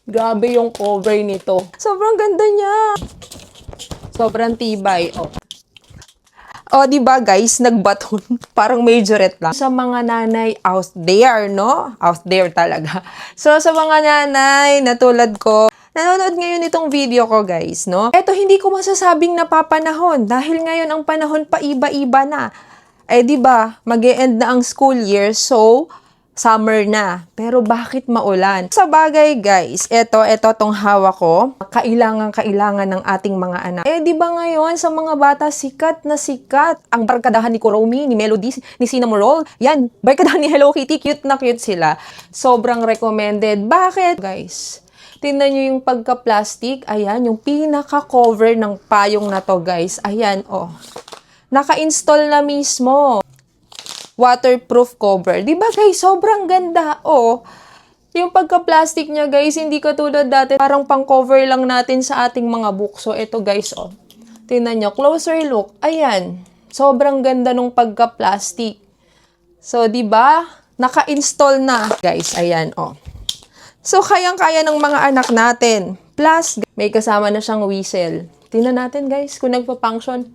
Grabe yung cover nito. Sobrang ganda niya. Sobrang tibay. Oh. O, di ba guys, nagbaton. Parang majorette lang. Sa mga nanay out there, no? Out there talaga. So, sa mga nanay na tulad ko, nanonood ngayon itong video ko, guys, no? Eto, hindi ko masasabing napapanahon dahil ngayon ang panahon pa iba-iba na. Eh, di ba, mag-e-end na ang school year, so summer na. Pero bakit maulan? Sa bagay, guys, eto tong hawak ko, kailangan ng ating mga anak. Eh, di ba ngayon, sa mga bata, sikat na sikat. Ang barkadahan ni Kuromi, ni Melody, ni Cinnamon Roll, yan, barkadahan ni Hello Kitty, cute na cute sila. Sobrang recommended. Bakit? Guys, tingnan nyo yung pagka-plastic. Ayan, yung pinaka-cover ng payong na to, guys. Ayan, oh. Naka-install na mismo. Waterproof cover. Di ba guys, sobrang ganda. Oh, yung pagka-plastic niya guys, hindi katulad dati. Parang pang-cover lang natin sa ating mga book. So, ito guys, oh. Tingnan nyo, closer look. Ayan, sobrang ganda nung pagka-plastic. So, di ba? Naka-install na. Guys, ayan, oh. So, kayang-kaya ng mga anak natin. Plus, may kasama na siyang whistle. Tingnan natin guys, kung nagpa-function.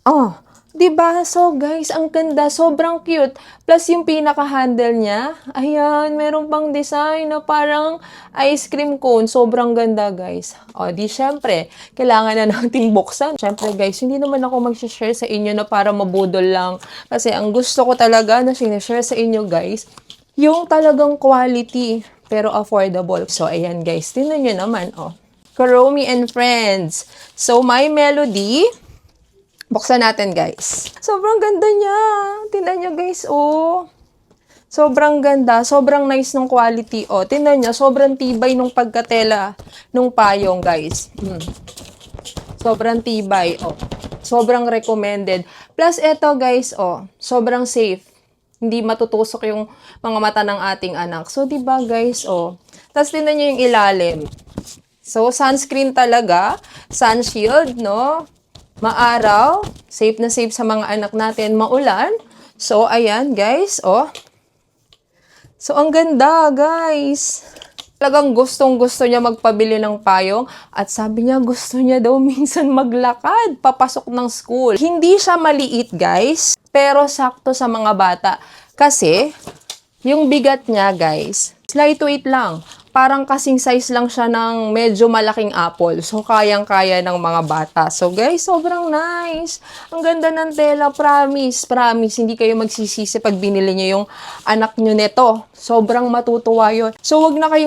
Oh, diba? So guys, ang ganda, sobrang cute. Plus yung pinaka-handle niya, ayan, meron pang design na parang ice cream cone. Sobrang ganda guys. O di syempre, kailangan na natin buksan. Syempre guys, hindi naman ako mag-share sa inyo na para mabudol lang. Kasi ang gusto ko talaga na sinashare sa inyo guys, yung talagang quality pero affordable. So ayan guys, tingnan nyo naman, oh. Kuromi and Friends. So my Melody, buksan natin, guys. Sobrang ganda niya. Tingnan niyo, guys, oh. Sobrang ganda. Sobrang nice ng quality, oh. Tingnan niyo, sobrang tibay nung pagkatela nung payong, guys. Sobrang tibay, oh. Sobrang recommended. Plus, eto, guys, oh. Sobrang safe. Hindi matutusok yung mga mata ng ating anak. So, diba, guys, oh. Tapos, tingnan niyo yung ilalim. So, sunscreen talaga. Sun shield, no? Maaraw, safe na safe sa mga anak natin, maulan. So, ayan, guys, oh. So, ang ganda, guys. Talagang gustong-gusto niya magpabili ng payong. At sabi niya, gusto niya daw minsan maglakad, papasok ng school. Hindi siya maliit, guys, pero sakto sa mga bata. Kasi, yung bigat niya, guys, lightweight lang. Parang kasing size lang siya ng medyo malaking apple. So, kayang-kaya ng mga bata. So, guys, sobrang nice. Ang ganda ng tela. Promise, promise. Hindi kayo magsisisi pag binili niyo yung anak nyo nito. Sobrang matutuwa yun. So, wag na kayong